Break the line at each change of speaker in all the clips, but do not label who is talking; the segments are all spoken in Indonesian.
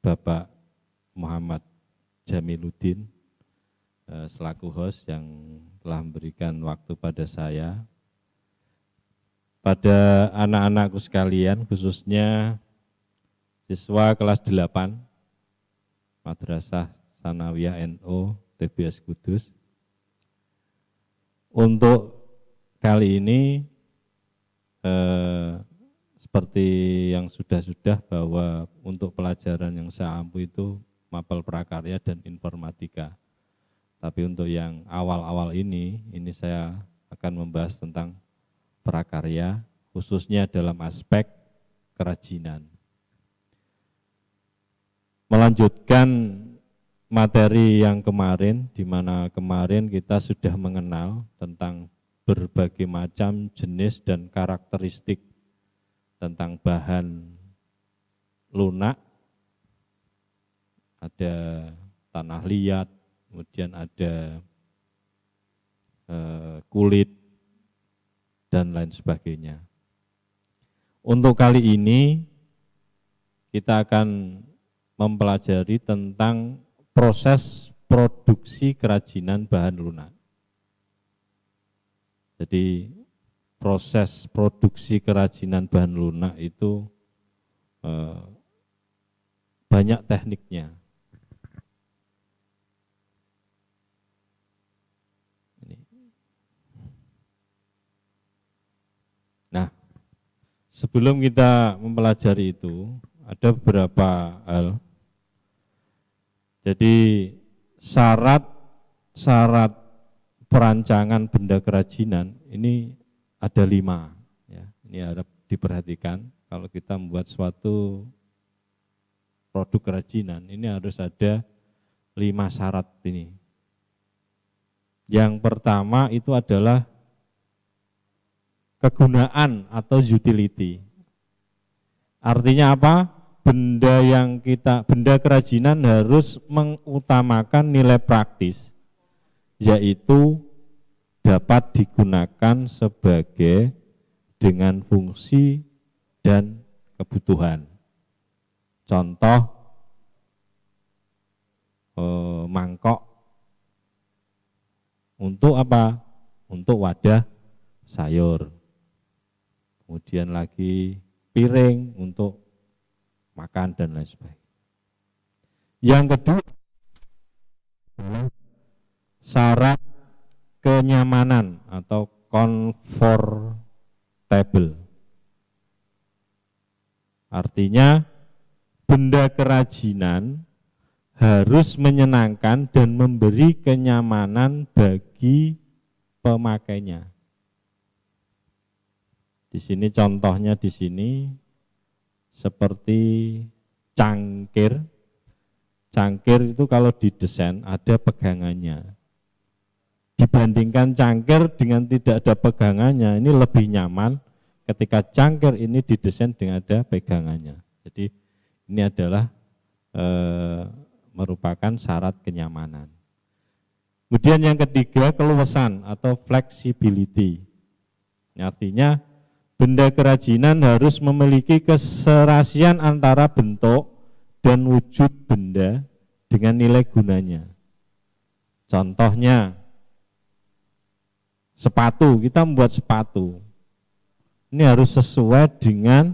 Bapak Muhammad Jamiluddin selaku host yang telah memberikan waktu pada saya. Pada anak-anakku sekalian, khususnya siswa kelas 8 Madrasah Sanawiyah NU TBS Kudus. Untuk kali ini seperti yang sudah-sudah bahwa untuk pelajaran yang saya ampu itu mapel prakarya dan informatika. Tapi untuk yang awal-awal ini saya akan membahas tentang prakarya, khususnya dalam aspek kerajinan. Melanjutkan materi yang kemarin, di mana kemarin kita sudah mengenal tentang berbagai macam jenis dan karakteristik tentang bahan lunak, ada tanah liat, kemudian ada kulit, dan lain sebagainya. Untuk kali ini kita akan mempelajari tentang proses produksi kerajinan bahan lunak. Jadi proses produksi kerajinan bahan lunak itu banyak tekniknya. Nah, sebelum kita mempelajari itu, ada beberapa hal. Jadi syarat perancangan benda kerajinan ini ada 5. Ya, ini harap diperhatikan kalau kita membuat suatu produk kerajinan, ini harus ada 5 syarat ini. Yang pertama itu adalah kegunaan atau utility. Artinya apa? Benda kerajinan harus mengutamakan nilai praktis, yaitu dapat digunakan sebagai dengan fungsi dan kebutuhan. Contoh mangkok untuk apa? Untuk wadah sayur. Kemudian lagi piring untuk makan dan lain sebagainya. Yang kedua, syarat kenyamanan atau comfortable. Artinya benda kerajinan harus menyenangkan dan memberi kenyamanan bagi pemakainya. Di sini contohnya di sini seperti cangkir. Cangkir itu kalau didesain ada pegangannya. Dibandingkan cangkir dengan tidak ada pegangannya, ini lebih nyaman ketika cangkir ini didesain dengan ada pegangannya. Jadi ini adalah merupakan syarat kenyamanan. Kemudian yang ketiga, keluasan atau flexibility. Artinya benda kerajinan harus memiliki keserasian antara bentuk dan wujud benda dengan nilai gunanya. Contohnya, sepatu, kita membuat sepatu. Ini harus sesuai dengan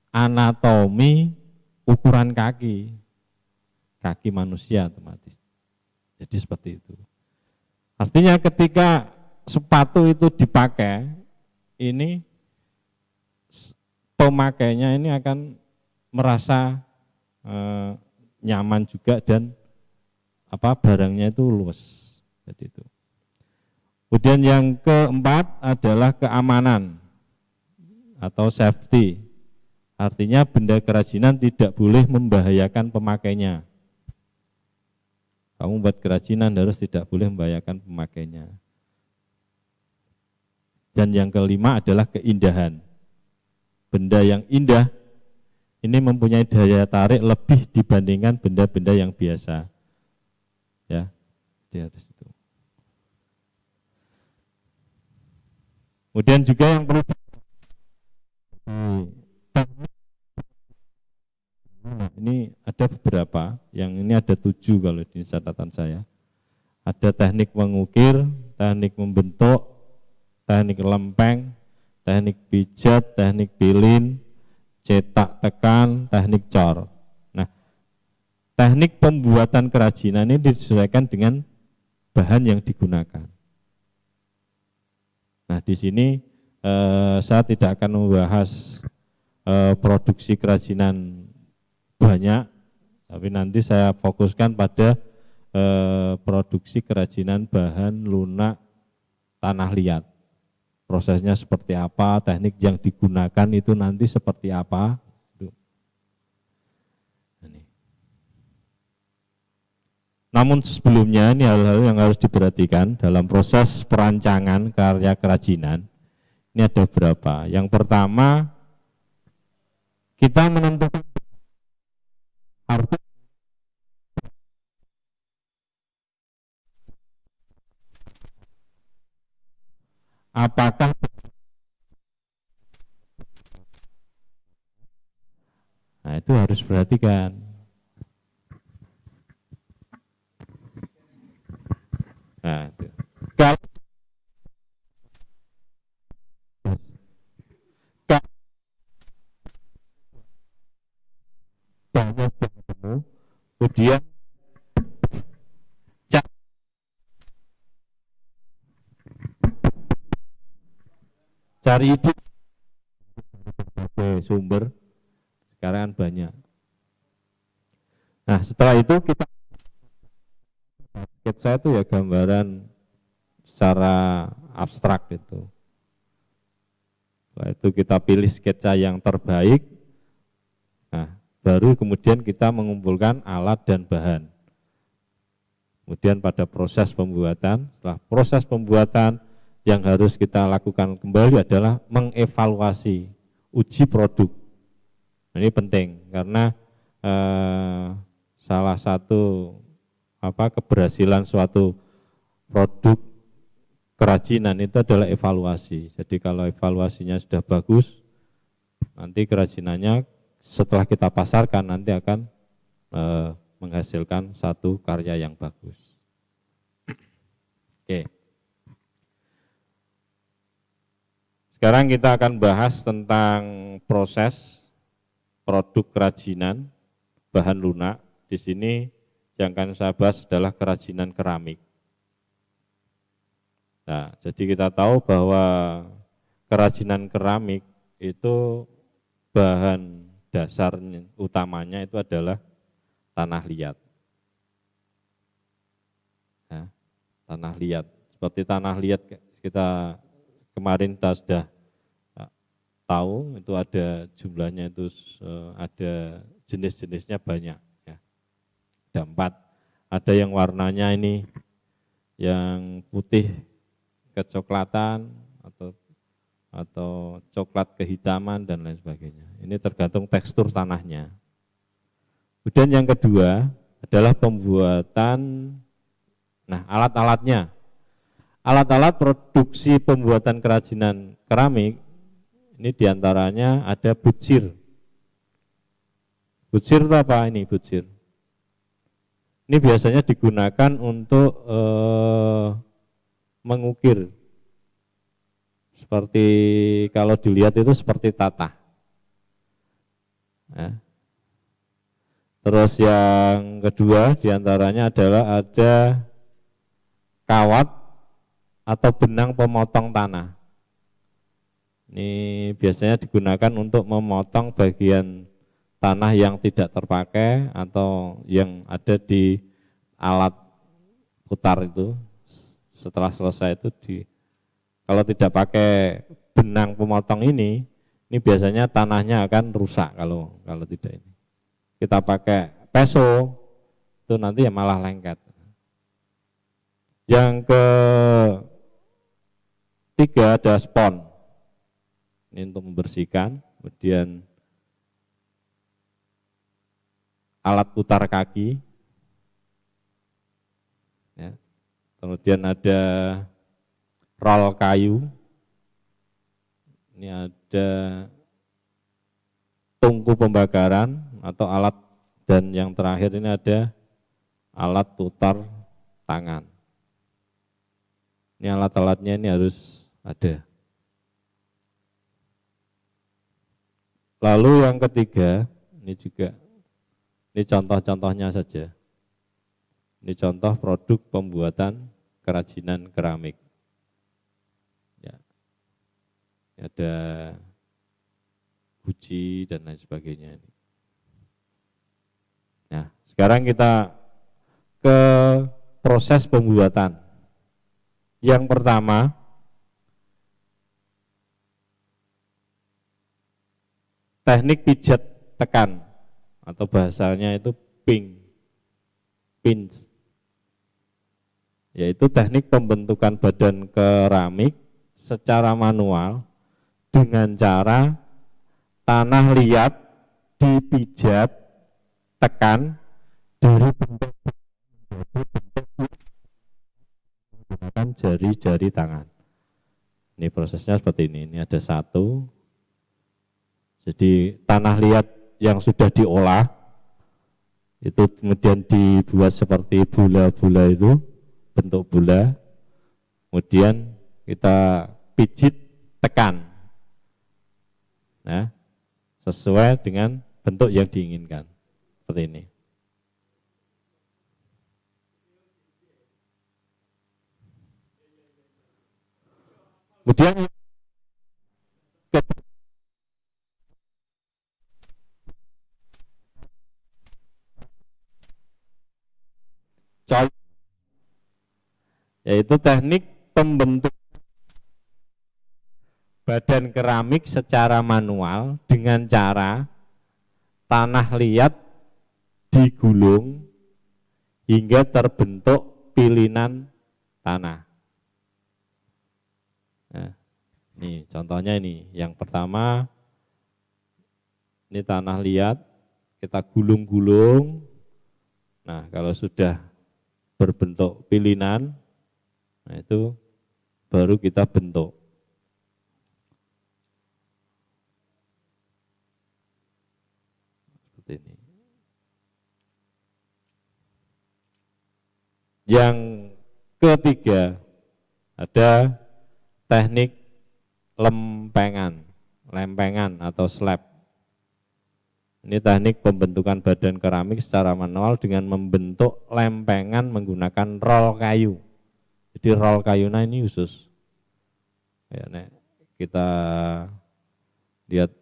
anatomi ukuran kaki manusia otomatis. Jadi seperti itu. Artinya ketika sepatu itu dipakai, ini pemakainya ini akan merasa nyaman juga dan barangnya itu luas. Jadi itu. Kemudian yang keempat adalah keamanan atau safety. Artinya benda kerajinan tidak boleh membahayakan pemakainya. Kamu buat kerajinan harus tidak boleh membahayakan pemakainya. Dan yang kelima adalah keindahan. Benda yang indah ini mempunyai daya tarik lebih dibandingkan benda-benda yang biasa. Ya, di atas itu. Kemudian juga yang perlu ini ada ada beberapa, yang ini ada 7 kalau di catatan saya. Ada teknik mengukir, teknik membentuk, teknik lempeng, teknik pijat, teknik pilin, cetak tekan, teknik cor. Nah, teknik pembuatan kerajinan ini disesuaikan dengan bahan yang digunakan. Nah, di sini saya tidak akan membahas produksi kerajinan banyak, tapi nanti saya fokuskan pada produksi kerajinan bahan lunak tanah liat. Prosesnya seperti apa, teknik yang digunakan itu nanti seperti apa. Namun sebelumnya ini hal-hal yang harus diperhatikan dalam proses perancangan karya kerajinan. Ini ada berapa. Yang pertama, kita menentukan arti apakah nah itu harus perhatikan. Nah, itu. Kalau bahannya sudah ketemu, kemudian cari ide berbagai sumber, sekarang kan banyak. Nah, setelah itu kita sketsa itu ya gambaran secara abstrak itu. Setelah itu kita pilih sketsa yang terbaik. Nah, baru kemudian kita mengumpulkan alat dan bahan. Kemudian pada proses pembuatan, setelah proses pembuatan yang harus kita lakukan kembali adalah mengevaluasi uji produk. Nah, ini penting karena salah satu keberhasilan suatu produk kerajinan itu adalah evaluasi. Jadi kalau evaluasinya sudah bagus, nanti kerajinannya setelah kita pasarkan nanti akan menghasilkan satu karya yang bagus. Oke. Sekarang kita akan bahas tentang proses produk kerajinan bahan lunak. Di sini yang akan saya bahas adalah kerajinan keramik. Nah, jadi kita tahu bahwa kerajinan keramik itu bahan dasar utamanya itu adalah tanah liat. Nah, tanah liat. Seperti tanah liat kita kemarin kita sudah tahu itu ada jumlahnya itu ada jenis-jenisnya banyak. Ya. Ada 4. Ada yang warnanya ini yang putih kecoklatan atau coklat kehitaman dan lain sebagainya. Ini tergantung tekstur tanahnya. Kemudian yang kedua adalah pembuatan, nah alat-alatnya. Alat-alat produksi pembuatan kerajinan keramik, ini diantaranya ada butsir. Butsir itu apa ini butsir? Ini biasanya digunakan untuk mengukir. Seperti kalau dilihat itu seperti tatah. Ya. Terus yang kedua diantaranya adalah ada kawat atau benang pemotong tanah. Ini biasanya digunakan untuk memotong bagian tanah yang tidak terpakai atau yang ada di alat putar itu. Setelah selesai itu kalau tidak pakai benang pemotong ini biasanya tanahnya akan rusak kalau tidak ini. Kita pakai peso itu nanti ya malah lengket. Yang ketiga ada spon. Ini untuk membersihkan, kemudian alat putar kaki. Ya. Kemudian ada roll kayu. Ini ada tungku pembakaran atau alat Dan yang terakhir ini ada alat putar tangan. Ini alat-alatnya ini harus ada. Lalu yang ketiga, ini juga, ini contoh-contohnya saja. Ini contoh produk pembuatan kerajinan keramik. Ya, ada guci dan lain sebagainya. Nah, sekarang kita ke proses pembuatan. Yang pertama, teknik pijat tekan atau bahasanya itu pinch, yaitu teknik pembentukan badan keramik secara manual dengan cara tanah liat dipijat tekan dari bentuk menggunakan jari-jari tangan. Ini prosesnya seperti ini. Ini ada satu. Jadi tanah liat yang sudah diolah itu kemudian dibuat seperti bola-bola itu, bentuk bola. Kemudian kita pijit tekan. Nah, sesuai dengan bentuk yang diinginkan. Seperti ini. Kemudian yaitu teknik pembentukan badan keramik secara manual dengan cara tanah liat digulung hingga terbentuk pilinan tanah. Nah, ini contohnya ini. Yang pertama, ini tanah liat, kita gulung-gulung. Nah, kalau sudah berbentuk pilinan, nah itu baru kita bentuk. Seperti ini. Yang ketiga, ada teknik lempengan atau slab. Ini teknik pembentukan badan keramik secara manual dengan membentuk lempengan menggunakan roll kayu. Jadi roll kayunya ini khusus. Ya, nek kita lihat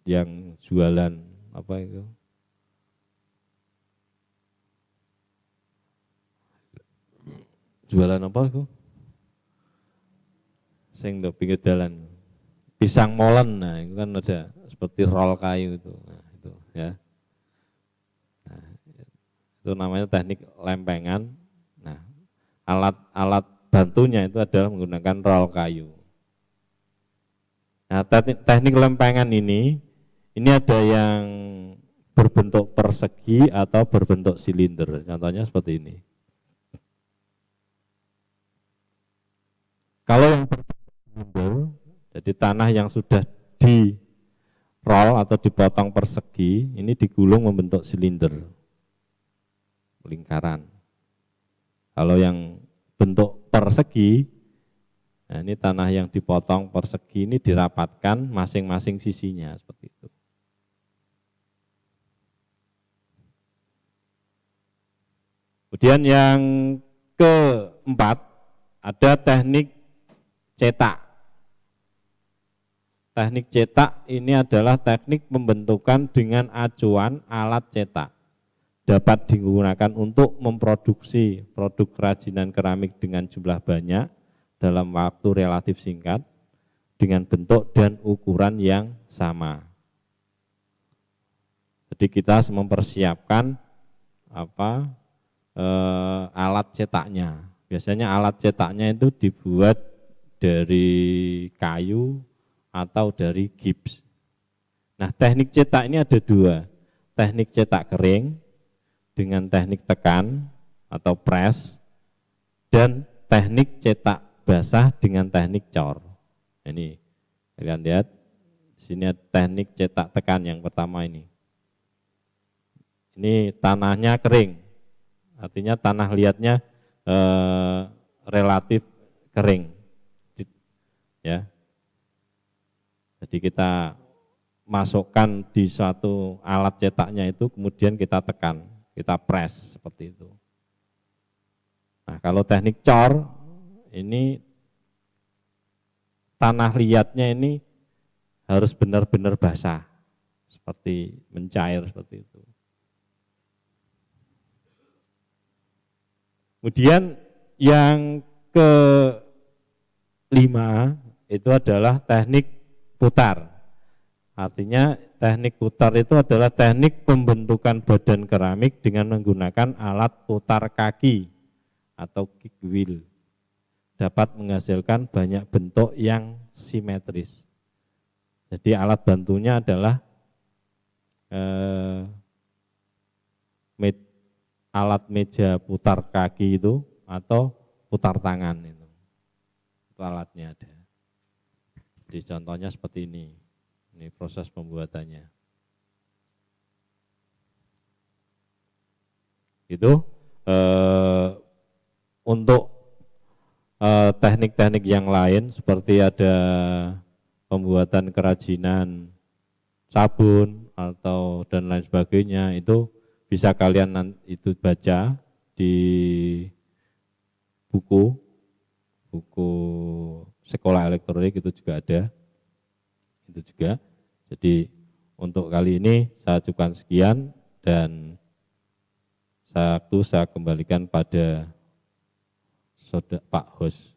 yang jualan apa itu? Jualan apa itu? Sing do pinggir jalan. Pisang molen, nah itu kan ada seperti roll kayu itu. Nah, itu ya. Nah, itu namanya teknik lempengan. Nah, alat bantunya itu adalah menggunakan roll kayu. Nah, teknik lempengan ini ada yang berbentuk persegi atau berbentuk silinder. Contohnya seperti ini. Kalau yang berbentuk silinder, jadi tanah yang sudah di roll atau dipotong persegi, ini digulung membentuk silinder, lingkaran. Kalau yang bentuk persegi, nah ini tanah yang dipotong persegi ini dirapatkan masing-masing sisinya seperti itu. Kemudian yang keempat, ada teknik cetak. Teknik cetak ini adalah teknik pembentukan dengan acuan alat cetak. Dapat digunakan untuk memproduksi produk kerajinan keramik dengan jumlah banyak dalam waktu relatif singkat dengan bentuk dan ukuran yang sama. Jadi kita mempersiapkan alat cetaknya. Biasanya alat cetaknya itu dibuat dari kayu atau dari gips. Nah, teknik cetak ini ada dua. Teknik cetak kering dengan teknik tekan atau press, dan teknik cetak basah dengan teknik cor. Ini kalian lihat, di sini ada teknik cetak tekan yang pertama ini. Ini tanahnya kering, artinya tanah liatnya relatif kering, ya. Jadi kita masukkan di suatu alat cetaknya itu, kemudian kita tekan, kita press seperti itu. Nah, kalau teknik cor, ini tanah liatnya ini harus benar-benar basah, seperti mencair seperti itu. Kemudian yang kelima itu adalah teknik putar. Artinya teknik putar itu adalah teknik pembentukan badan keramik dengan menggunakan alat putar kaki atau kick wheel. Dapat menghasilkan banyak bentuk yang simetris. Jadi alat bantunya adalah alat meja putar kaki itu atau putar tangan itu alatnya ada. Jadi contohnya seperti ini proses pembuatannya. Itu untuk teknik-teknik yang lain seperti ada pembuatan kerajinan sabun atau dan lain sebagainya, itu bisa kalian itu baca di buku sekolah elektronik, itu juga ada. Itu juga. Jadi untuk kali ini saya cukupkan sekian dan saya kembalikan pada Pak host.